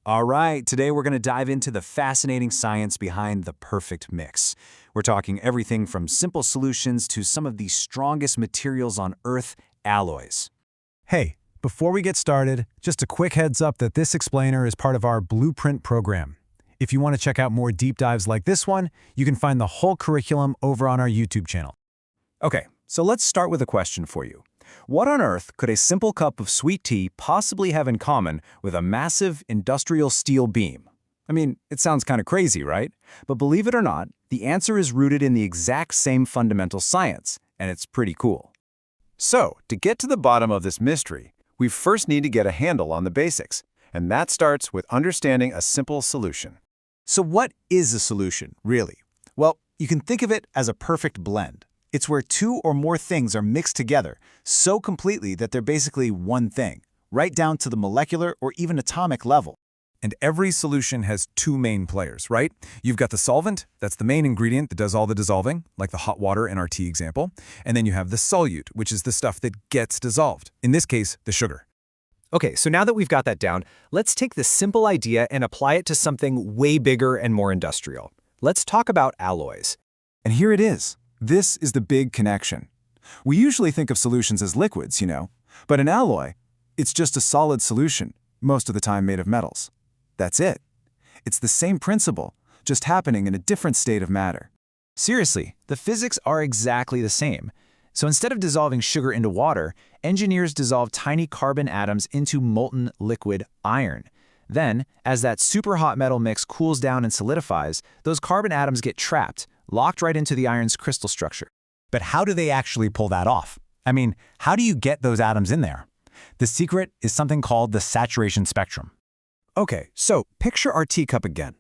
All right, today we're going to dive into the fascinating science behind the perfect mix. We're talking everything from simple solutions to some of the strongest materials on Earth, alloys. Hey, before we get started, just a quick heads up that this explainer is part of our Blueprint program. If you want to check out more deep dives like this one, you can find the whole curriculum over on our YouTube channel. Okay, so let's start with a question for you. What on earth could a simple cup of sweet tea possibly have in common with a massive industrial steel beam? I mean, it sounds kind of crazy, right? But believe it or not, the answer is rooted in the exact same fundamental science, and it's pretty cool. So, to get to the bottom of this mystery, we first need to get a handle on the basics, and that starts with understanding a simple solution. So what is a solution, really? Well, you can think of it as a perfect blend. It's where two or more things are mixed together so completely that they're basically one thing, right down to the molecular or even atomic level. And every solution has two main players, right? You've got the solvent, that's the main ingredient that does all the dissolving, like the hot water in our tea example. And then you have the solute, which is the stuff that gets dissolved. In this case, the sugar. Okay, so now that we've got that down, let's take this simple idea and apply it to something way bigger and more industrial. Let's talk about alloys. And here it is. This is the big connection. We usually think of solutions as liquids, but an alloy, it's just a solid solution, most of the time made of metals. That's it. It's the same principle, just happening in a different state of matter. Seriously, the physics are exactly the same. So instead of dissolving sugar into water, engineers dissolve tiny carbon atoms into molten liquid iron. Then, as that super hot metal mix cools down and solidifies, those carbon atoms get trapped, locked right into the iron's crystal structure. But how do they actually pull that off? I mean, how do you get those atoms in there? The secret is something called the saturation spectrum. Okay, so picture our teacup again.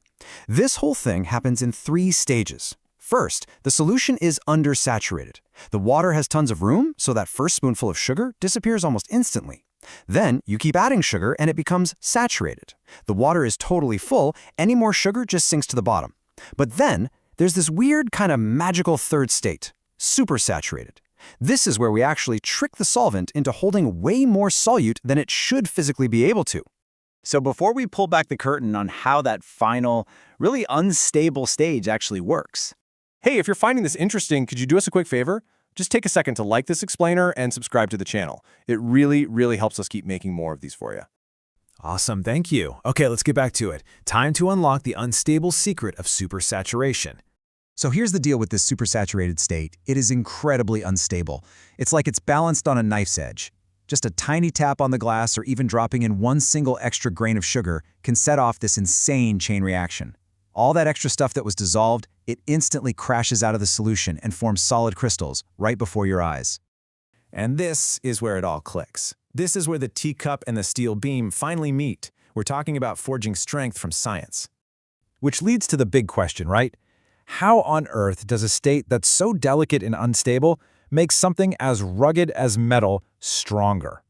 This whole thing happens in 3 stages. First, the solution is undersaturated. The water has tons of room, so that first spoonful of sugar disappears almost instantly. Then you keep adding sugar and it becomes saturated. The water is totally full, any more sugar just sinks to the bottom. But then, there's this weird kind of magical third state, supersaturated. This is where we actually trick the solvent into holding way more solute than it should physically be able to. So before we pull back the curtain on how that final, really unstable stage actually works. Hey, if you're finding this interesting, could you do us a quick favor? Just take a second to like this explainer and subscribe to the channel. It really helps us keep making more of these for you. Awesome, thank you. Okay, let's get back to it. Time to unlock the unstable secret of supersaturation. So here's the deal with this supersaturated state. It is incredibly unstable. It's like it's balanced on a knife's edge. Just a tiny tap on the glass or even dropping in one single extra grain of sugar can set off this insane chain reaction. All that extra stuff that was dissolved, it instantly crashes out of the solution and forms solid crystals right before your eyes. And this is where it all clicks. This is where the teacup and the steel beam finally meet. We're talking about forging strength from science. Which leads to the big question, right? How on earth does a state that's so delicate and unstable make something as rugged as metal stronger?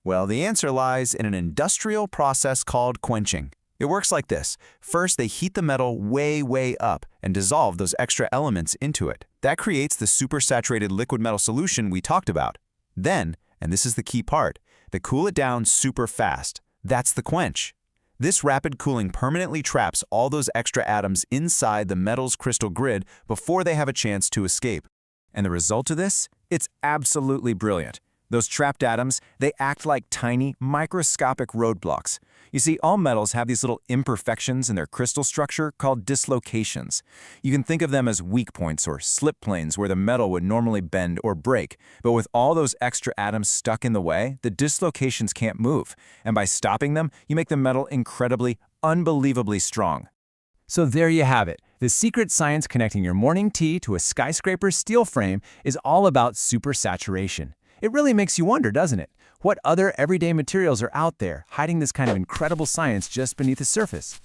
Well, the answer lies in an industrial process called quenching. It works like this. First, they heat the metal way up and dissolve those extra elements into it. That creates the supersaturated liquid metal solution we talked about. Then, and this is the key part, they cool it down super fast. That's the quench. This rapid cooling permanently traps all those extra atoms inside the metal's crystal grid before they have a chance to escape. And the result of this? It's absolutely brilliant. Those trapped atoms, they act like tiny, microscopic roadblocks. You see, all metals have these little imperfections in their crystal structure called dislocations. You can think of them as weak points or slip planes where the metal would normally bend or break. But with all those extra atoms stuck in the way, the dislocations can't move. And by stopping them, you make the metal incredibly, unbelievably strong. So there you have it. The secret science connecting your morning tea to a skyscraper steel frame is all about supersaturation. It really makes you wonder, doesn't it? What other everyday materials are out there hiding this kind of incredible science just beneath the surface?